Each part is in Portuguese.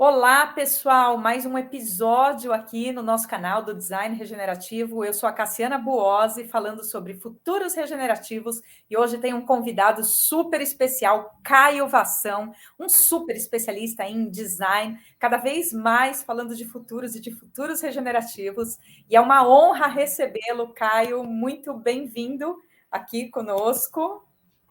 Olá, pessoal! Mais um episódio aqui no nosso canal do Design Regenerativo. Eu sou a Cassiana Buozzi, falando sobre futuros regenerativos, e hoje tem um convidado super especial, Caio Vassão, um super especialista em design, cada vez mais falando de futuros e de futuros regenerativos. E é uma honra recebê-lo, Caio. Muito bem-vindo aqui conosco.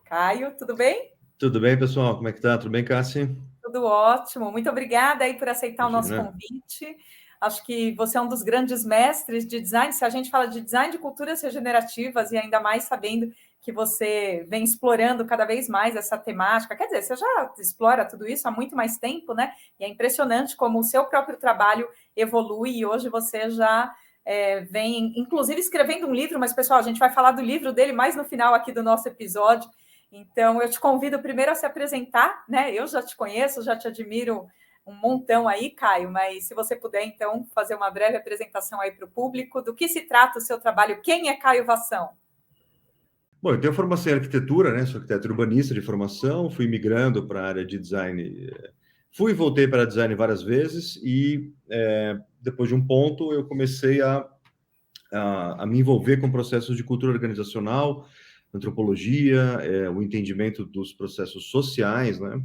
Caio, tudo bem? Tudo bem, pessoal? Como é que tá? Tudo bem, Cassi? Tudo ótimo. Muito obrigada aí por aceitar o nosso Imagina. convite. Acho que você é um dos grandes mestres de design. Se a gente fala de design de culturas regenerativas e ainda mais sabendo que você vem explorando cada vez mais essa temática, quer dizer, você já explora tudo isso há muito mais tempo, né? E é impressionante como o seu próprio trabalho evolui e hoje você já vem, inclusive, escrevendo um livro, mas, pessoal, a gente vai falar do livro dele mais no final aqui do nosso episódio. Então, eu te convido primeiro a se apresentar, né? Eu já te conheço, já te admiro um montão aí, Caio, mas se você puder, então, fazer uma breve apresentação aí para o público, do que se trata o seu trabalho, quem é Caio Vassão? Bom, eu tenho formação em arquitetura, né? Sou arquiteto urbanista de formação, fui migrando para a área de design. Fui e voltei para design várias vezes e, depois de um ponto, eu comecei a me envolver com processos de cultura organizacional, antropologia, o entendimento dos processos sociais, né?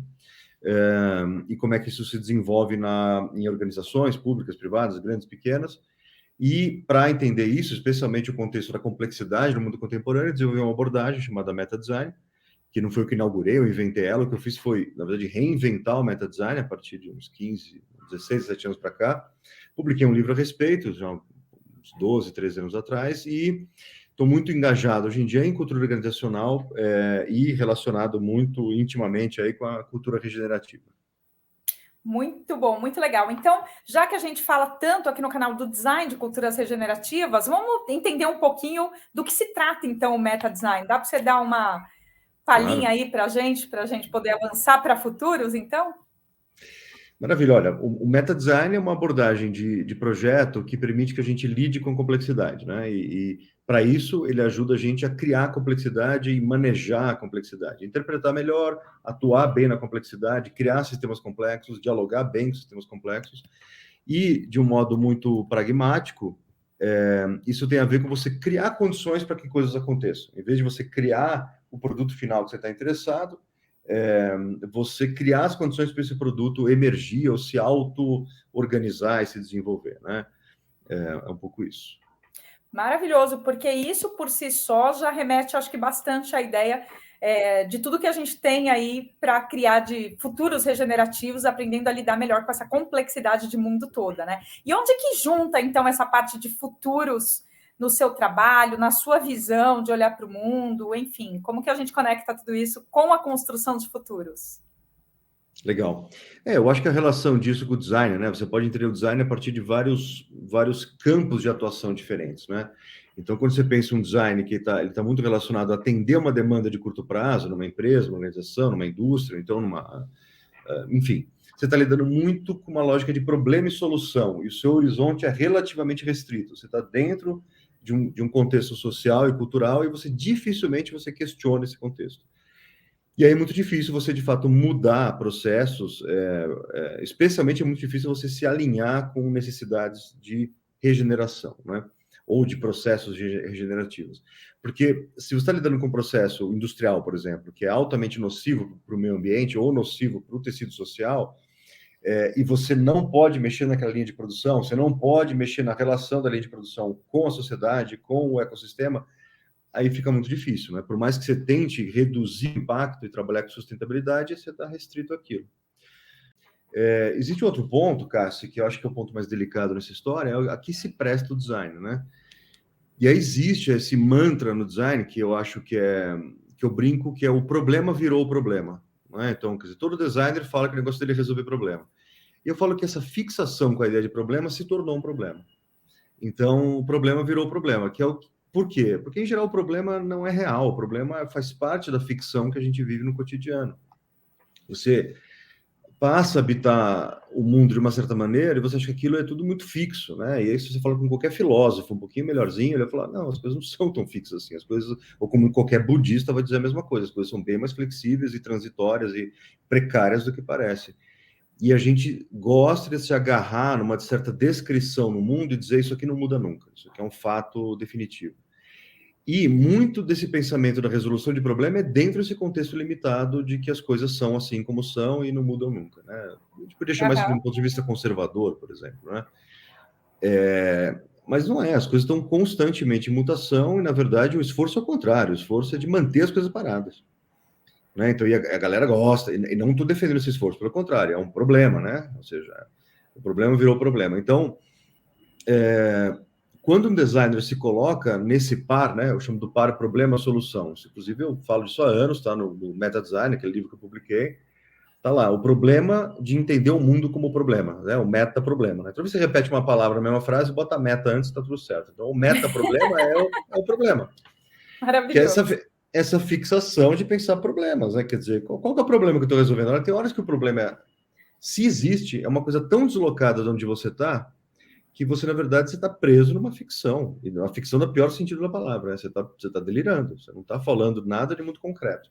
E como é que isso se desenvolve em organizações públicas, privadas, grandes, pequenas. E para entender isso, especialmente o contexto da complexidade do mundo contemporâneo, desenvolvi uma abordagem chamada Meta Design, que não foi o que inaugurei, eu inventei ela. O que eu fiz foi, na verdade, reinventar o Meta Design a partir de uns 15, 16, 17 anos para cá. Publiquei um livro a respeito, já uns 12, 13 anos atrás, e estou muito engajado hoje em dia em cultura organizacional e relacionado muito intimamente aí com a cultura regenerativa. Muito bom, muito legal. Então, já que a gente fala tanto aqui no canal do Design de Culturas Regenerativas, vamos entender um pouquinho do que se trata, então, o Meta Design. Dá para você dar uma palhinha Claro. aí para a gente poder avançar para futuros, então? Maravilha. Olha, o meta design é uma abordagem de projeto que permite que a gente lide com complexidade, né? E para isso, ele ajuda a gente a criar complexidade e manejar a complexidade, interpretar melhor, atuar bem na complexidade, criar sistemas complexos, dialogar bem com sistemas complexos. E, de um modo muito pragmático, isso tem a ver com você criar condições para que coisas aconteçam. Em vez de você criar o produto final que você está interessado, você criar as condições para esse produto emergir ou se auto-organizar e se desenvolver, né? É um pouco isso. Maravilhoso, porque isso por si só já remete, acho que bastante à ideia de tudo que a gente tem aí para criar de futuros regenerativos, aprendendo a lidar melhor com essa complexidade de mundo toda, né? E onde que junta, então, essa parte de futuros no seu trabalho, na sua visão de olhar para o mundo, enfim, como que a gente conecta tudo isso com a construção de futuros? Legal. Eu acho que a relação disso com o design, né? Você pode entender o design a partir de vários campos de atuação diferentes, né? Então, quando você pensa um design que ele tá muito relacionado a atender uma demanda de curto prazo numa empresa, numa organização, numa indústria, então enfim, você está lidando muito com uma lógica de problema e solução, e o seu horizonte é relativamente restrito. Você está dentro de um contexto social e cultural e você dificilmente você questiona esse contexto. E aí é muito difícil você, de fato, mudar processos, especialmente é muito difícil você se alinhar com necessidades de regeneração, né? Ou de processos regenerativos. Porque se você está lidando com um processo industrial, por exemplo, que é altamente nocivo para o meio ambiente ou nocivo para o tecido social, e você não pode mexer naquela linha de produção, você não pode mexer na relação da linha de produção com a sociedade, com o ecossistema, aí fica muito difícil, né? Por mais que você tente reduzir o impacto e trabalhar com sustentabilidade, você está restrito àquilo. Existe outro ponto, Cássio, que eu acho que é o ponto mais delicado nessa história, é a que se presta o design, né? E aí existe esse mantra no design que eu acho que eu brinco, que é o problema virou o problema, né? Então, quer dizer, todo designer fala que o negócio dele é resolver problema. E eu falo que essa fixação com a ideia de problema se tornou um problema. Então, o problema virou problema, que é o por quê? Porque, em geral, o problema não é real, o problema faz parte da ficção que a gente vive no cotidiano. Você passa a habitar o mundo de uma certa maneira e você acha que aquilo é tudo muito fixo, né? E aí, se você fala com qualquer filósofo um pouquinho melhorzinho, ele vai falar, não, as coisas não são tão fixas assim, as coisas, ou como qualquer budista vai dizer a mesma coisa, as coisas são bem mais flexíveis e transitórias e precárias do que parece. E a gente gosta de se agarrar numa certa descrição no mundo e dizer isso aqui não muda nunca, isso aqui é um fato definitivo. E muito desse pensamento da resolução de problema é dentro desse contexto limitado de que as coisas são assim como são e não mudam nunca, né? A gente podia chamar isso de um ponto de vista conservador, por exemplo, né? Mas não é, as coisas estão constantemente em mutação e, na verdade, o esforço é o contrário, o esforço é de manter as coisas paradas. Né? Então, a galera gosta, e não estou defendendo esse esforço, pelo contrário, é um problema, né? Ou seja, o problema virou problema. Então, quando um designer se coloca nesse par, né? Eu chamo do par problema-solução. Inclusive, eu falo disso há anos, tá? No Meta Design, aquele livro que eu publiquei. Tá lá, o problema de entender o mundo como problema, né? O meta-problema. Né? Então, você repete uma palavra na mesma frase, bota a meta antes, tá tudo certo. Então, o meta-problema é o problema. Que é essa fixação de pensar problemas, né? Quer dizer, qual que é o problema que eu estou resolvendo? Tem horas que o problema se existe, é uma coisa tão deslocada de onde você está, que você, na verdade, você está preso numa ficção. E uma ficção no pior sentido da palavra, né? Você tá delirando, você não está falando nada de muito concreto.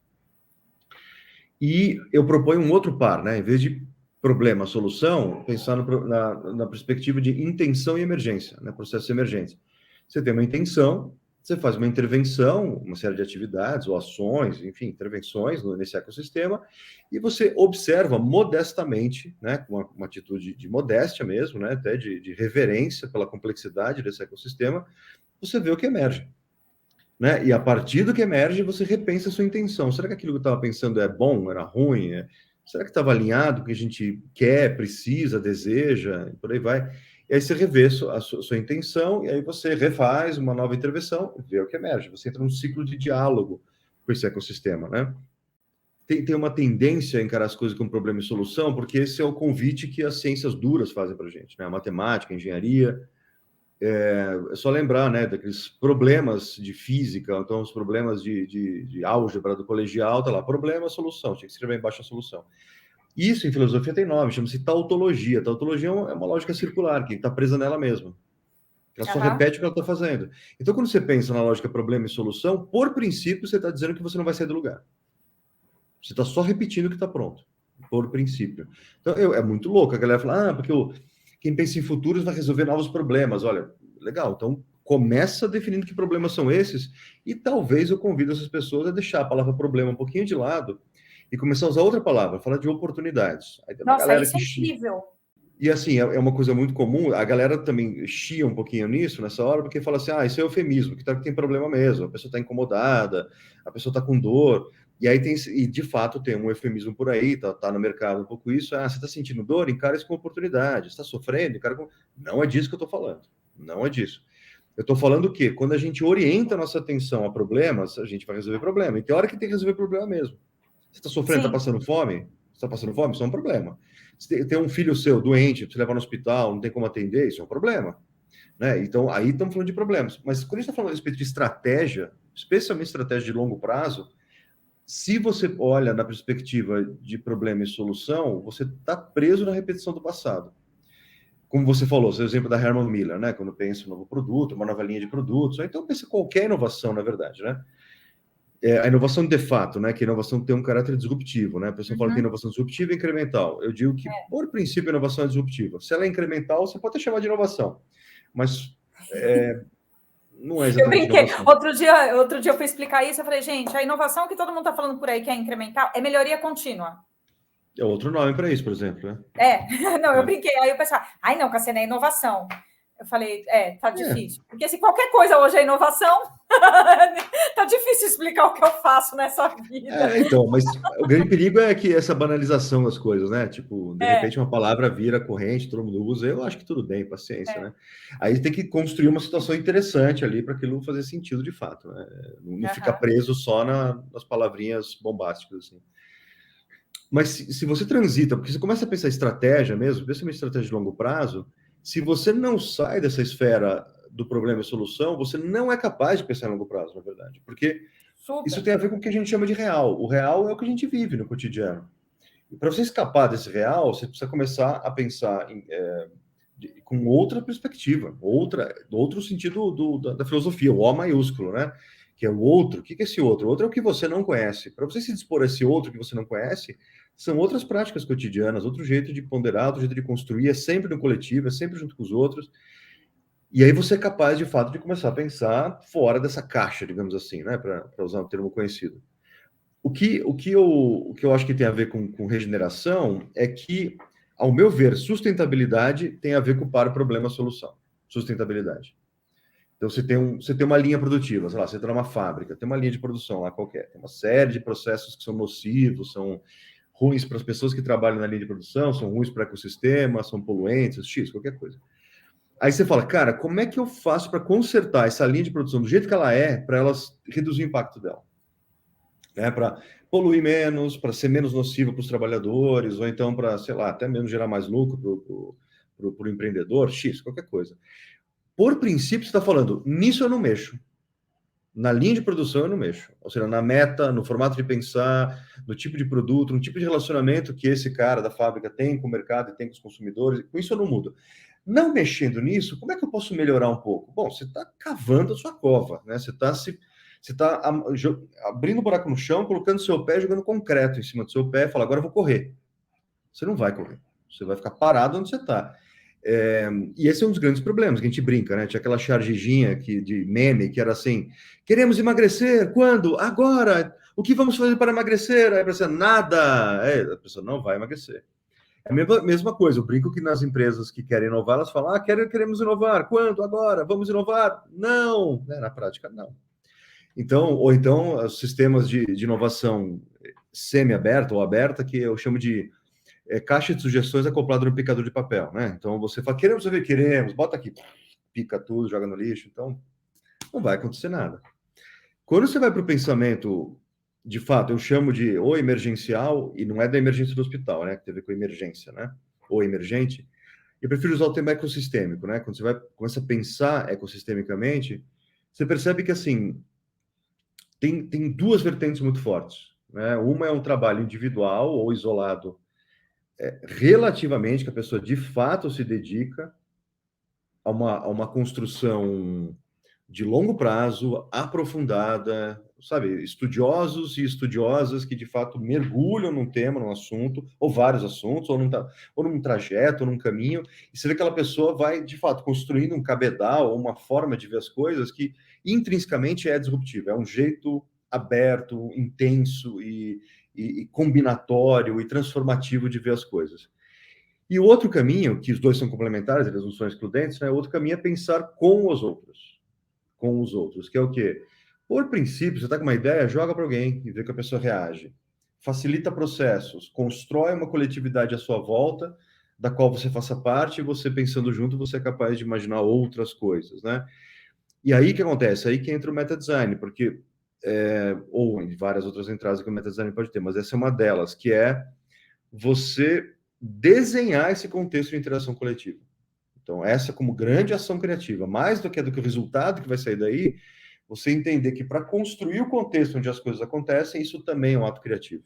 E eu proponho um outro par, né? Em vez de problema, solução, pensar na perspectiva de intenção e emergência, né? Processo emergente. Você tem uma intenção, você faz uma intervenção, uma série de atividades ou ações, enfim, intervenções nesse ecossistema, e você observa modestamente, né? Com uma atitude de modéstia mesmo, né? Até de reverência pela complexidade desse ecossistema, você vê o que emerge. Né? E a partir do que emerge, você repensa a sua intenção. Será que aquilo que eu estava pensando é bom, era ruim? Será que estava alinhado com o que a gente quer, precisa, deseja? E por aí vai. E aí você revê a sua intenção, e aí você refaz uma nova intervenção, vê o que emerge. Você entra num ciclo de diálogo com esse ecossistema, né? Tem uma tendência a encarar as coisas como problema e solução, porque esse é o convite que as ciências duras fazem para a gente, né? A matemática, a engenharia. É só lembrar, né, daqueles problemas de física, então os problemas de álgebra do colegial, tá lá, problema, solução, tinha que escrever embaixo a solução. Isso em filosofia tem nome, chama-se tautologia. Tautologia é uma lógica circular, que está presa nela mesma. Ela só repete o que ela está fazendo. Então, quando você pensa na lógica problema e solução, por princípio, você está dizendo que você não vai sair do lugar. Você está só repetindo o que está pronto, por princípio. Então, é muito louco. A galera fala, porque quem pensa em futuros vai resolver novos problemas. Olha, legal, então começa definindo que problemas são esses e talvez eu convido essas pessoas a deixar a palavra problema um pouquinho de lado e começar a usar outra palavra, falar de oportunidades. Aí tem uma galera isso que é incrível. E assim, é uma coisa muito comum, a galera também chia um pouquinho nisso, nessa hora, porque fala assim, isso é eufemismo, que tem problema mesmo, a pessoa está incomodada, a pessoa está com dor, e aí e de fato tem um eufemismo por aí, tá no mercado um pouco isso, você está sentindo dor? Encara isso como oportunidade, está sofrendo? Não é disso que eu estou falando, não é disso. Eu estou falando que quando a gente orienta a nossa atenção a problemas, a gente vai resolver problema, e tem hora que tem que resolver problema mesmo. Você está sofrendo, está passando fome? Você está passando fome? Isso é um problema. Se tem um filho seu doente, você levar no hospital, não tem como atender, isso é um problema. Né? Então, aí estamos falando de problemas. Mas quando a gente está falando a respeito de estratégia, especialmente estratégia de longo prazo, se você olha na perspectiva de problema e solução, você está preso na repetição do passado. Como você falou, seu exemplo da Herman Miller, né? Quando pensa em um novo produto, uma nova linha de produtos, ou então pensa em qualquer inovação, na verdade, né? A inovação de fato, né? Que a inovação tem um caráter disruptivo, né? A pessoa fala que tem inovação disruptiva e incremental. Eu digo que, por princípio, a inovação é disruptiva. Se ela é incremental, você pode até chamar de inovação, mas não é exatamente inovação. Outro dia eu fui explicar isso, eu falei, gente, a inovação que todo mundo está falando por aí, que é incremental, é melhoria contínua. É outro nome para isso, por exemplo, né? Não, eu brinquei. Aí eu pensava, não, Cassiana, é inovação. Eu falei, tá difícil. Porque se qualquer coisa hoje é inovação, tá difícil explicar o que eu faço nessa vida. Então, mas o grande perigo é que essa banalização das coisas, né? Tipo, de repente uma palavra vira corrente, todo mundo usa, eu acho que tudo bem, paciência, né? Aí tem que construir uma situação interessante ali para aquilo fazer sentido de fato, né? Não ficar preso só nas palavrinhas bombásticas, assim. Mas se você transita, porque você começa a pensar estratégia mesmo, principalmente estratégia de longo prazo, se você não sai dessa esfera do problema e solução, você não é capaz de pensar em longo prazo, na verdade. Porque isso tem a ver com o que a gente chama de real. O real é o que a gente vive no cotidiano. E para você escapar desse real, você precisa começar a pensar com outra perspectiva, outro sentido da filosofia, o O maiúsculo, né? Que é o outro. O que é esse outro? O outro é o que você não conhece. Para você se dispor a esse outro que você não conhece, São outras práticas cotidianas, outro jeito de ponderar, outro jeito de construir, é sempre no coletivo, é sempre junto com os outros. E aí você é capaz, de fato, de começar a pensar fora dessa caixa, digamos assim, né? Para usar um termo conhecido. O que eu acho que tem a ver com regeneração é que, ao meu ver, sustentabilidade tem a ver com para problema solução. Sustentabilidade. Então, você tem uma linha produtiva, sei lá, você está numa fábrica, tem uma linha de produção lá qualquer, tem uma série de processos que são nocivos, são ruins para as pessoas que trabalham na linha de produção, são ruins para o ecossistema, são poluentes, X, qualquer coisa. Aí você fala, cara, como é que eu faço para consertar essa linha de produção do jeito que ela é, para elas reduzir o impacto dela? Né? Para poluir menos, para ser menos nocivo para os trabalhadores, ou então para, sei lá, até mesmo gerar mais lucro para o empreendedor, X, qualquer coisa. Por princípio, você está falando, nisso eu não mexo. Na linha de produção eu não mexo. Ou seja, na meta, no formato de pensar, no tipo de produto, no tipo de relacionamento que esse cara da fábrica tem com o mercado e tem com os consumidores, com isso eu não mudo. Não mexendo nisso, como é que eu posso melhorar um pouco? Bom, você está cavando a sua cova, né? Você está abrindo um buraco no chão, colocando seu pé, jogando concreto em cima do seu pé, e fala, agora eu vou correr. Você não vai correr. Você vai ficar parado onde você está. E esse é um dos grandes problemas que a gente brinca, né? Tinha aquela chargezinha de meme que era assim: queremos emagrecer, quando? Agora! O que vamos fazer para emagrecer? Aí a pessoa, nada! A pessoa não vai emagrecer. É a mesma coisa, eu brinco que nas empresas que querem inovar, elas falam, queremos inovar, quando? Agora, vamos inovar? Não! Na prática, não. Então, ou então, os sistemas de inovação semi-aberta ou aberta, que eu chamo de caixa de sugestões acoplado no picador de papel, né? Então você fala, queremos ver, queremos, bota aqui, pica tudo, joga no lixo, então não vai acontecer nada. Quando você vai para o pensamento, de fato, eu chamo de ou emergencial, e não é da emergência do hospital, né? Que tem a ver com emergência, né? Ou emergente. Eu prefiro usar o termo ecossistêmico, né? Quando você começa a pensar ecossistemicamente, você percebe que, assim, tem duas vertentes muito fortes, né? Uma é um trabalho individual ou isolado, relativamente, que a pessoa de fato se dedica a uma construção de longo prazo, aprofundada, sabe? Estudiosos e estudiosas que de fato mergulham num tema, num assunto, ou vários assuntos, ou num trajeto, ou num caminho, e você vê que aquela pessoa vai de fato construindo um cabedal, ou uma forma de ver as coisas que intrinsecamente é disruptiva, é um jeito aberto, intenso e combinatório e transformativo de ver as coisas. E o outro caminho, que os dois são complementares, eles não são excludentes, né? O outro caminho é pensar com os outros, que é o quê? Por princípio, você está com uma ideia, joga para alguém e vê que a pessoa reage. Facilita processos, constrói uma coletividade à sua volta, da qual você faça parte, e você pensando junto, você é capaz de imaginar outras coisas, né? E aí o que acontece? Aí que entra o meta-design, porque ou em várias outras entradas que o meta-design pode ter, mas essa é uma delas, que é você desenhar esse contexto de interação coletiva. Então, essa como grande ação criativa, mais do que o resultado que vai sair daí, você entender que para construir o contexto onde as coisas acontecem, isso também é um ato criativo.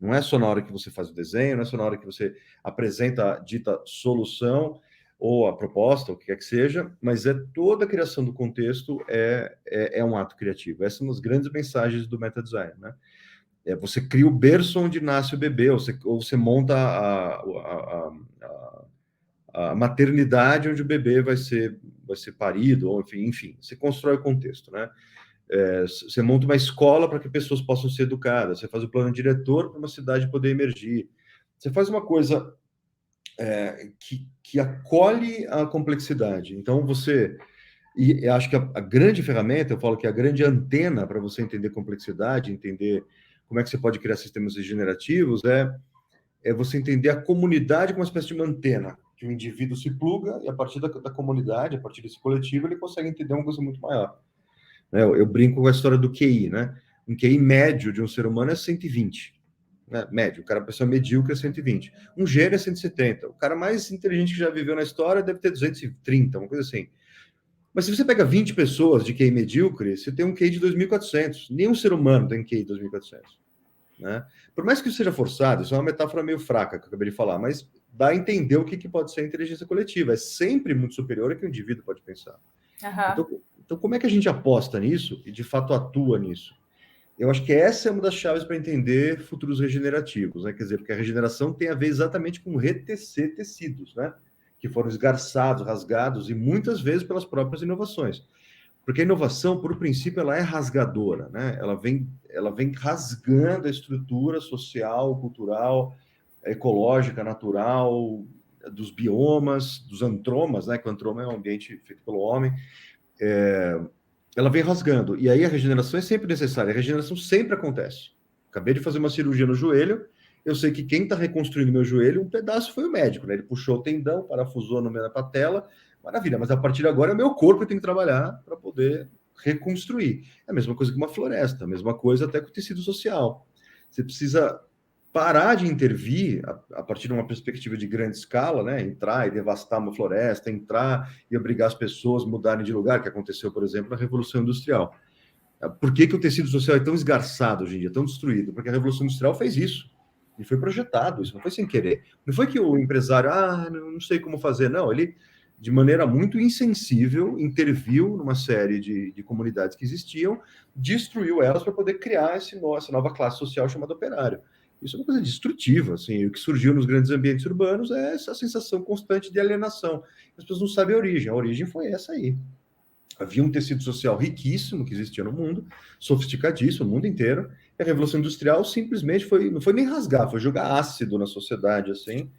Não é só na hora que você faz o desenho, não é só na hora que você apresenta a dita solução ou a proposta, o que quer que seja, mas toda a criação do contexto é um ato criativo. Essas são as grandes mensagens do meta design, né? Você cria o berço onde nasce o bebê, ou você monta a maternidade onde o bebê vai ser parido, ou enfim, você constrói o contexto, né? Você monta uma escola para que pessoas possam ser educadas, você faz o plano diretor para uma cidade poder emergir, você faz uma coisa que acolhe a complexidade. Então, e eu acho que a grande ferramenta, eu falo que a grande antena para você entender complexidade, entender como é que você pode criar sistemas regenerativos, é você entender a comunidade como uma espécie de uma antena, que o indivíduo se pluga e a partir da comunidade, a partir desse coletivo, ele consegue entender uma coisa muito maior. Eu brinco com a história do QI, né? Um QI médio de um ser humano é 120. Né? Médio, a pessoa medíocre é 120. Um gênio é 170. O cara mais inteligente que já viveu na história deve ter 230, uma coisa assim. Mas se você pega 20 pessoas de QI medíocre, você tem um QI de 2.400. Nenhum ser humano tem QI de 2.400. Né? Por mais que isso seja forçado, isso é uma metáfora meio fraca que eu acabei de falar, mas dá a entender o que pode ser a inteligência coletiva. É sempre muito superior ao que o indivíduo pode pensar. Então, como é que a gente aposta nisso e de fato atua nisso? eu acho que essa é uma das chaves para entender futuros regenerativos, né? Quer dizer, porque a regeneração tem a ver exatamente com retecer tecidos, né? Que foram esgarçados, rasgados, e muitas vezes pelas próprias inovações. Porque a inovação, por princípio, ela é rasgadora, né? Ela vem rasgando a estrutura social, cultural, ecológica, natural, dos biomas, dos antromas, né? Que o antroma é um ambiente feito pelo homem. Ela vem rasgando. E aí a regeneração é sempre necessária. A regeneração sempre acontece. Acabei de fazer uma cirurgia no joelho. Eu sei que quem está reconstruindo meu joelho, um pedaço foi o médico, né? Ele puxou o tendão, parafusou no meio da patela. Maravilha, mas a partir de agora é o meu corpo que tem que trabalhar para poder reconstruir. É a mesma coisa que uma floresta, a mesma coisa até com o tecido social. Você precisa parar de intervir a partir de uma perspectiva de grande escala, né? Entrar e devastar uma floresta, entrar e obrigar as pessoas a mudarem de lugar, que aconteceu, por exemplo, na Revolução Industrial. Por que o tecido social é tão esgarçado hoje em dia, tão destruído? Porque a Revolução Industrial fez isso. E foi projetado, isso não foi sem querer. Não foi que o empresário, não sei como fazer. Não, ele, de maneira muito insensível, interviu numa série de comunidades que existiam, destruiu elas para poder criar essa nova classe social chamada operário. Isso é uma coisa destrutiva, assim. O que surgiu nos grandes ambientes urbanos é essa sensação constante de alienação. As pessoas não sabem a origem foi essa aí. Havia um tecido social riquíssimo que existia no mundo, sofisticadíssimo, no mundo inteiro, e a Revolução Industrial simplesmente não foi nem rasgar, foi jogar ácido na sociedade, assim,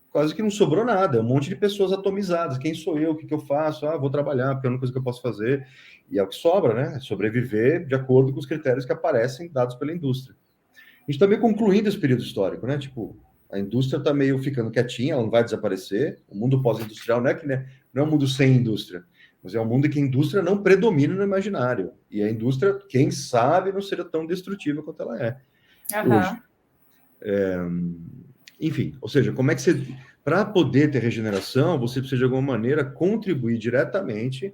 quase que não sobrou nada, um monte de pessoas atomizadas, quem sou eu, o que eu faço, vou trabalhar, porque é a única coisa que eu posso fazer, e é o que sobra, né, sobreviver de acordo com os critérios que aparecem dados pela indústria. A gente está meio concluindo esse período histórico, né, tipo, a indústria está meio ficando quietinha, ela não vai desaparecer, o mundo pós-industrial não é que, né, não é um mundo sem indústria, mas é um mundo em que a indústria não predomina no imaginário. E a indústria, quem sabe, não seria tão destrutiva quanto ela é hoje. Enfim, ou seja, como é que você... Para poder ter regeneração, você precisa, de alguma maneira, contribuir diretamente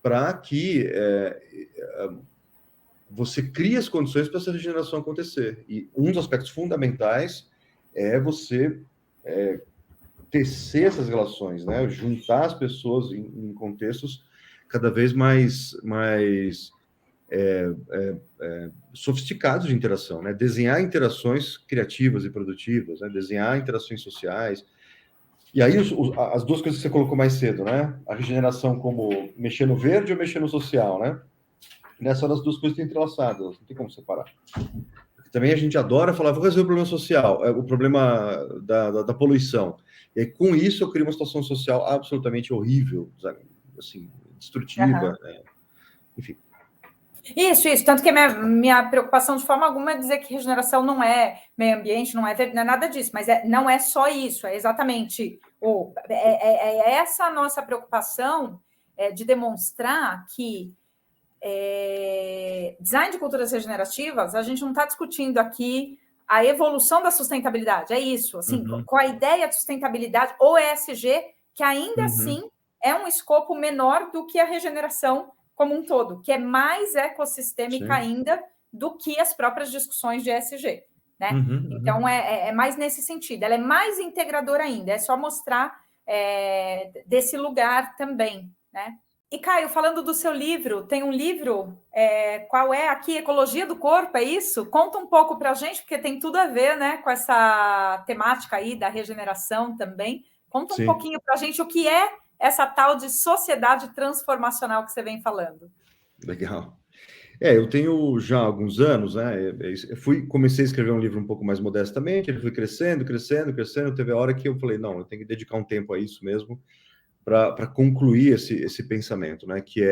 para que você crie as condições para essa regeneração acontecer. E um dos aspectos fundamentais é você tecer essas relações, né? Juntar as pessoas em contextos cada vez mais sofisticados de interação, né? Desenhar interações criativas e produtivas, né? Desenhar interações sociais. E aí as duas coisas que você colocou mais cedo, né? A regeneração como mexer no verde ou mexer no social, né? Nessa hora as duas coisas estão entrelaçadas, não tem como separar. Também a gente adora falar, vou resolver o problema social, o problema da poluição. E aí, com isso, eu crio uma situação social absolutamente horrível, assim, destrutiva, enfim. Isso. Tanto que a minha preocupação de forma alguma é dizer que regeneração não é meio ambiente, não é nada disso, mas não é só isso, é exatamente essa a nossa preocupação de demonstrar que design de culturas regenerativas, a gente não está discutindo aqui a evolução da sustentabilidade, é isso, assim, com a ideia de sustentabilidade, ou ESG, que ainda assim é um escopo menor do que a regeneração como um todo, que é mais ecossistêmica ainda do que as próprias discussões de ESG, né? Então, é mais nesse sentido, ela é mais integradora ainda, é só mostrar desse lugar também, né? E, Caio, falando do seu livro, tem um livro, qual é aqui? Ecologia do Corpo, é isso? Conta um pouco para a gente, porque tem tudo a ver, né, com essa temática aí da regeneração também. Conta um pouquinho para a gente o que é essa tal de sociedade transformacional que você vem falando. Legal. Eu tenho já alguns anos, né? Comecei a escrever um livro um pouco mais modestamente, ele foi crescendo. Teve a hora que eu falei, não, eu tenho que dedicar um tempo a isso mesmo, para concluir esse pensamento, né? Que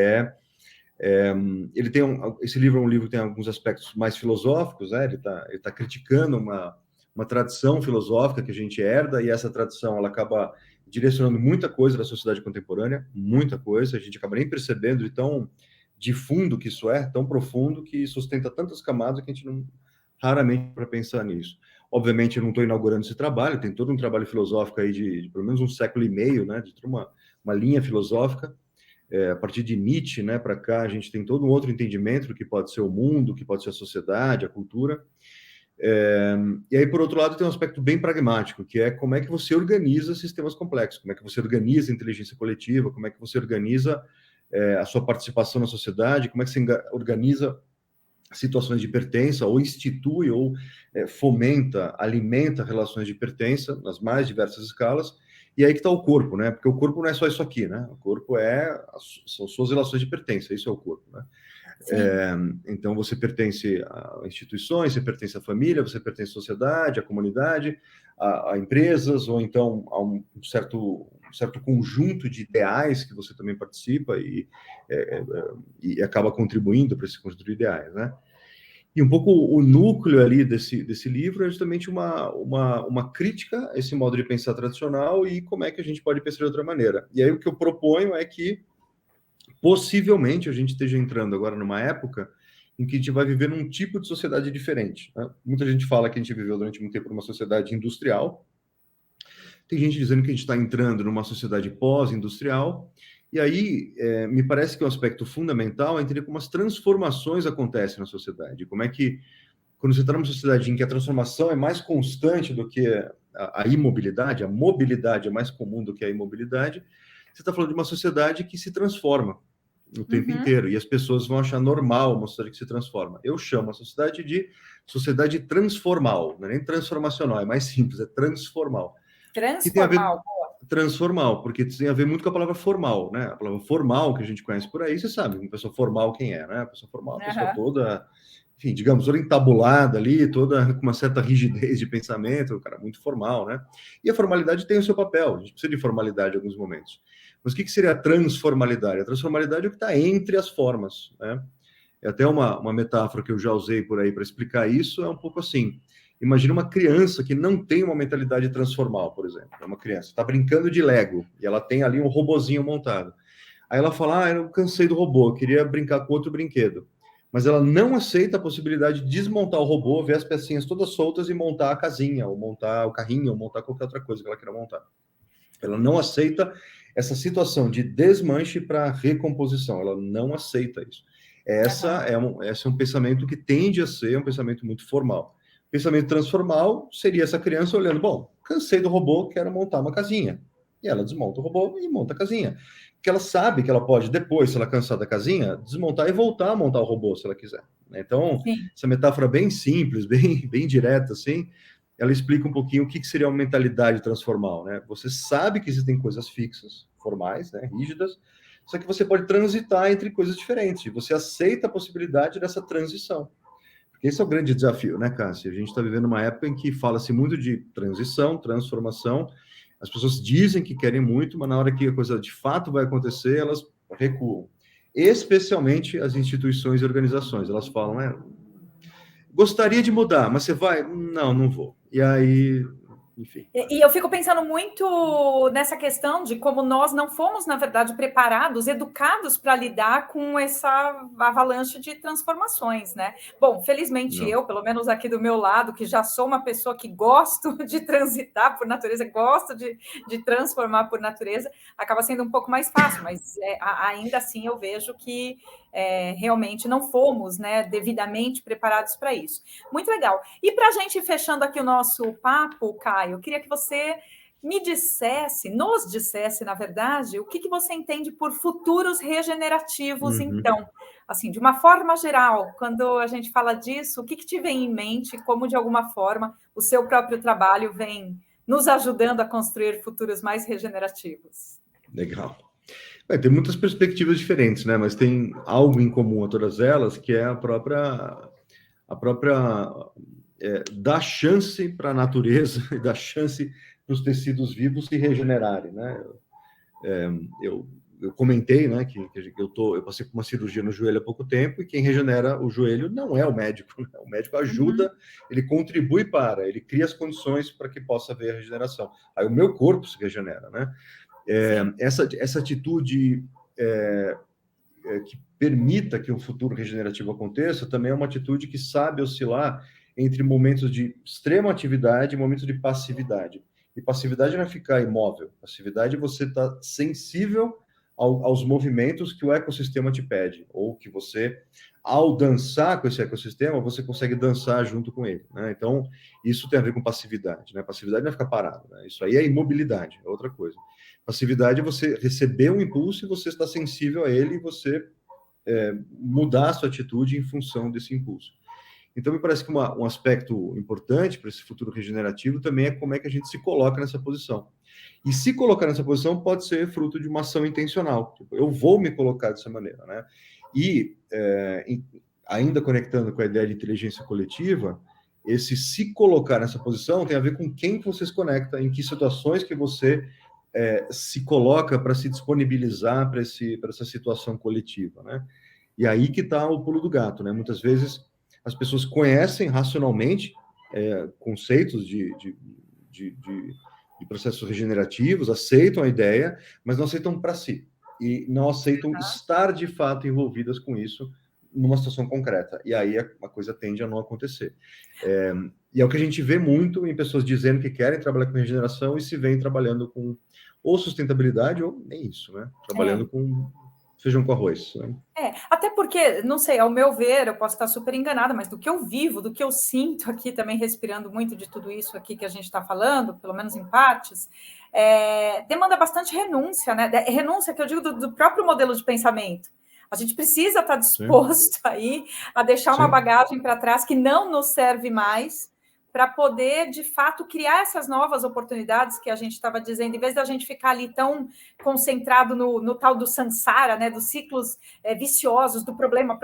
ele tem esse livro é um livro que tem alguns aspectos mais filosóficos, né? Ele tá criticando uma tradição filosófica que a gente herda, e essa tradição ela acaba direcionando muita coisa da sociedade contemporânea, muita coisa, a gente acaba nem percebendo de tão de fundo que isso é, tão profundo, que sustenta tantas camadas que a gente não raramente para pensar nisso. Obviamente, eu não estou inaugurando esse trabalho, tem todo um trabalho filosófico aí de pelo menos um século e meio, né? De uma linha filosófica. A partir de Nietzsche, né, para cá, a gente tem todo um outro entendimento do que pode ser o mundo, o que pode ser a sociedade, a cultura. E aí, por outro lado, tem um aspecto bem pragmático, que é como é que você organiza sistemas complexos, como é que você organiza a inteligência coletiva, como é que você organiza a sua participação na sociedade, como é que você organiza situações de pertença, ou institui, ou fomenta, alimenta relações de pertença nas mais diversas escalas. E aí que está o corpo, né? Porque o corpo não é só isso aqui, né? O corpo são suas relações de pertença, isso é o corpo, né? Então, você pertence a instituições, você pertence à família, você pertence à sociedade, à comunidade, a empresas, ou então a um certo conjunto de ideais que você também participa e acaba contribuindo para esse conjunto de ideais, né? E um pouco o núcleo ali desse livro é justamente uma crítica a esse modo de pensar tradicional e como é que a gente pode pensar de outra maneira. E aí o que eu proponho é que possivelmente a gente esteja entrando agora numa época em que a gente vai viver num tipo de sociedade diferente, né? Muita gente fala que a gente viveu durante muito tempo numa sociedade industrial. Tem gente dizendo que a gente está entrando numa sociedade pós-industrial. E aí, me parece que o aspecto fundamental é entender como as transformações acontecem na sociedade. Como é que, quando você está numa sociedade em que a transformação é mais constante do que a imobilidade, a mobilidade é mais comum do que a imobilidade, você está falando de uma sociedade que se transforma o tempo inteiro, e as pessoas vão achar normal uma sociedade que se transforma. Eu chamo a sociedade de sociedade transformal, não é nem transformacional, é mais simples, é transformal. Que tem a ver transformal, porque tem a ver muito com a palavra formal, né? A palavra formal que a gente conhece por aí, você sabe, uma pessoa formal quem é, né? A pessoa formal é uma pessoa toda, enfim, digamos, toda entabulada ali, toda com uma certa rigidez de pensamento, um cara muito formal, né? E a formalidade tem o seu papel, a gente precisa de formalidade em alguns momentos. Mas o que seria a transformalidade? A transformalidade é o que está entre as formas, né? É até uma metáfora que eu já usei por aí para explicar isso, é um pouco assim. Imagina uma criança que não tem uma mentalidade transformal, por exemplo. É uma criança, está brincando de Lego, e ela tem ali um robozinho montado. Aí ela fala, eu cansei do robô, eu queria brincar com outro brinquedo. Mas ela não aceita a possibilidade de desmontar o robô, ver as pecinhas todas soltas e montar a casinha, ou montar o carrinho, ou montar qualquer outra coisa que ela queira montar. Ela não aceita essa situação de desmanche para recomposição, ela não aceita isso. Esse é um pensamento que tende a ser um pensamento muito formal. Pensamento transformal seria essa criança olhando, bom, cansei do robô, quero montar uma casinha. E ela desmonta o robô e monta a casinha. Porque ela sabe que ela pode, depois, se ela cansar da casinha, desmontar e voltar a montar o robô, se ela quiser. Então, essa metáfora bem simples, bem direta, assim, ela explica um pouquinho o que seria uma mentalidade transformal, né? Você sabe que existem coisas fixas, formais, né, rígidas, só que você pode transitar entre coisas diferentes. E você aceita a possibilidade dessa transição. Porque esse é o grande desafio, né, Cássio? A gente está vivendo uma época em que fala-se muito de transição, transformação. As pessoas dizem que querem muito, mas na hora que a coisa de fato vai acontecer, elas recuam. Especialmente as instituições e organizações. Elas falam, gostaria de mudar, mas você vai? Não, não vou. E aí, enfim. E eu fico pensando muito nessa questão de como nós não fomos, na verdade, preparados, educados para lidar com essa avalanche de transformações, né? Bom, felizmente eu, pelo menos aqui do meu lado, que já sou uma pessoa que gosto de transitar por natureza, gosto de transformar por natureza, acaba sendo um pouco mais fácil, mas ainda assim eu vejo que realmente não fomos, né, devidamente preparados para isso. Muito legal. E para a gente fechando aqui o nosso papo, Caio, eu queria que você nos dissesse, na verdade, o que você entende por futuros regenerativos, então. Assim, de uma forma geral, quando a gente fala disso, o que te vem em mente, como de alguma forma o seu próprio trabalho vem nos ajudando a construir futuros mais regenerativos? Legal. Tem muitas perspectivas diferentes, né? Mas tem algo em comum a todas elas, que é a própria dar chance para a natureza e dar chance para os tecidos vivos se regenerarem, né? Eu comentei, né, que eu passei por uma cirurgia no joelho há pouco tempo, e quem regenera o joelho não é o médico, né? O médico ajuda, ele contribui ele cria as condições para que possa haver a regeneração. Aí o meu corpo se regenera, né? Essa atitude que permita que um futuro regenerativo aconteça também é uma atitude que sabe oscilar entre momentos de extrema atividade e momentos de passividade. E passividade não é ficar imóvel. Passividade é você estar sensível aos movimentos que o ecossistema te pede, ou que você, ao dançar com esse ecossistema, você consegue dançar junto com ele, né? Então, isso tem a ver com passividade, né? Passividade não é ficar parado, né? Isso aí é imobilidade, é outra coisa. Passividade é você receber um impulso e você está sensível a ele e você mudar a sua atitude em função desse impulso. Então, me parece que um aspecto importante para esse futuro regenerativo também é como é que a gente se coloca nessa posição. E se colocar nessa posição pode ser fruto de uma ação intencional. Tipo, eu vou me colocar dessa maneira, né? E, ainda conectando com a ideia de inteligência coletiva, esse se colocar nessa posição tem a ver com quem você se conecta, em que situações que você se coloca para se disponibilizar para essa situação coletiva, né? E aí que está o pulo do gato, né? Muitas vezes as pessoas conhecem racionalmente conceitos de processos regenerativos, aceitam a ideia, mas não aceitam para si. E não aceitam estar, de fato, envolvidas com isso numa situação concreta. E aí a coisa tende a não acontecer. E é o que a gente vê muito em pessoas dizendo que querem trabalhar com regeneração e se veem trabalhando com ou sustentabilidade ou nem isso, né? Trabalhando com feijão com arroz. Né? Até porque, não sei, ao meu ver, eu posso estar super enganada, mas do que eu vivo, do que eu sinto aqui, também respirando muito de tudo isso aqui que a gente está falando, pelo menos em partes, demanda bastante renúncia, né? Renúncia que eu digo do próprio modelo de pensamento. A gente precisa estar disposto aí a deixar uma bagagem para trás que não nos serve mais, para poder, de fato, criar essas novas oportunidades que a gente estava dizendo, em vez da gente ficar ali tão concentrado no tal do samsara, né, dos ciclos viciosos do problema,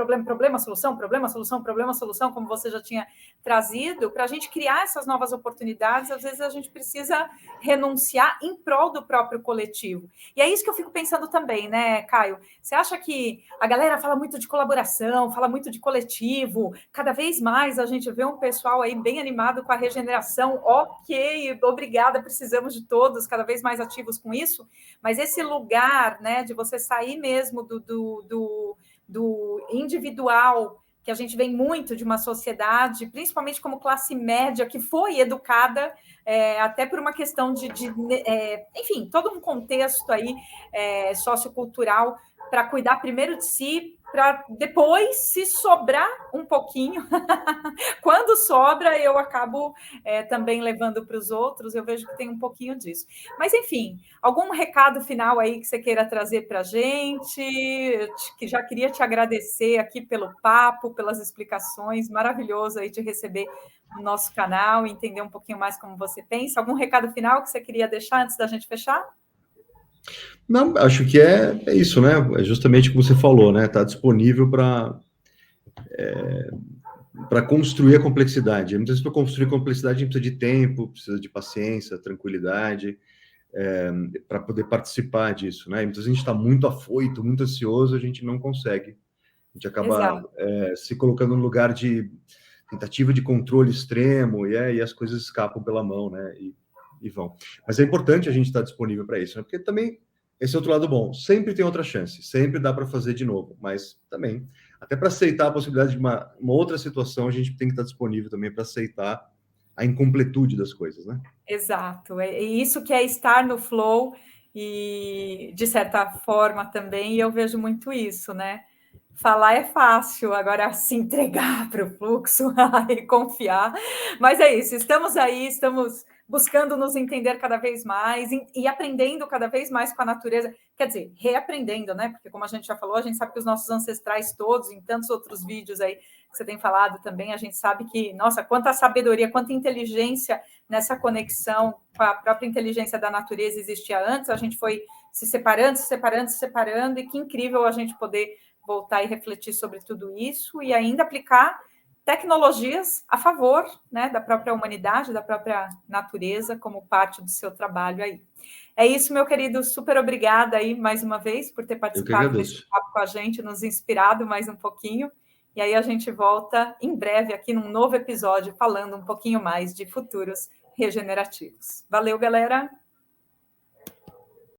solução, como você já tinha trazido, para a gente criar essas novas oportunidades, às vezes a gente precisa renunciar em prol do próprio coletivo. E é isso que eu fico pensando também, né, Caio? Você acha que a galera fala muito de colaboração, fala muito de coletivo, cada vez mais a gente vê um pessoal aí bem animado com a regeneração, ok, obrigada, precisamos de todos cada vez mais ativos com isso, mas esse lugar, né, de você sair mesmo do individual, que a gente vem muito de uma sociedade, principalmente como classe média, que foi educada até por uma questão enfim, todo um contexto aí sociocultural para cuidar primeiro de si, para depois, se sobrar um pouquinho, quando sobra, eu acabo também levando para os outros, eu vejo que tem um pouquinho disso. Mas, enfim, algum recado final aí que você queira trazer para a gente? Que já queria te agradecer aqui pelo papo, pelas explicações, maravilhoso aí de receber no nosso canal, entender um pouquinho mais como você pensa. Algum recado final que você queria deixar antes da gente fechar? Não, acho que é isso, né? É justamente como você falou, né? Está disponível para construir a complexidade. Muitas vezes, para construir complexidade, a gente precisa de tempo, precisa de paciência, tranquilidade, para poder participar disso, né? E muitas vezes a gente está muito afoito, muito ansioso, a gente não consegue. A gente acaba se colocando no lugar de tentativa de controle extremo, e as coisas escapam pela mão, né? E vão. Mas é importante a gente estar disponível para isso, né? Porque também esse é outro lado bom. Sempre tem outra chance, sempre dá para fazer de novo, mas também, até para aceitar a possibilidade de uma outra situação, a gente tem que estar disponível também para aceitar a incompletude das coisas, né? Exato, é isso que é estar no flow e, de certa forma, também eu vejo muito isso, né? Falar é fácil, agora se entregar para o fluxo e confiar. Mas é isso, estamos aí, estamos buscando nos entender cada vez mais e aprendendo cada vez mais com a natureza. Quer dizer, reaprendendo, né? Porque, como a gente já falou, a gente sabe que os nossos ancestrais todos, em tantos outros vídeos aí que você tem falado também, a gente sabe que, nossa, quanta sabedoria, quanta inteligência nessa conexão com a própria inteligência da natureza existia antes, a gente foi se separando, e que incrível a gente poder voltar e refletir sobre tudo isso e ainda aplicar tecnologias a favor, né, da própria humanidade, da própria natureza, como parte do seu trabalho aí. É isso, meu querido, super obrigada aí mais uma vez por ter participado desse papo com a gente, nos inspirado mais um pouquinho, e aí a gente volta em breve aqui num novo episódio falando um pouquinho mais de futuros regenerativos. Valeu, galera!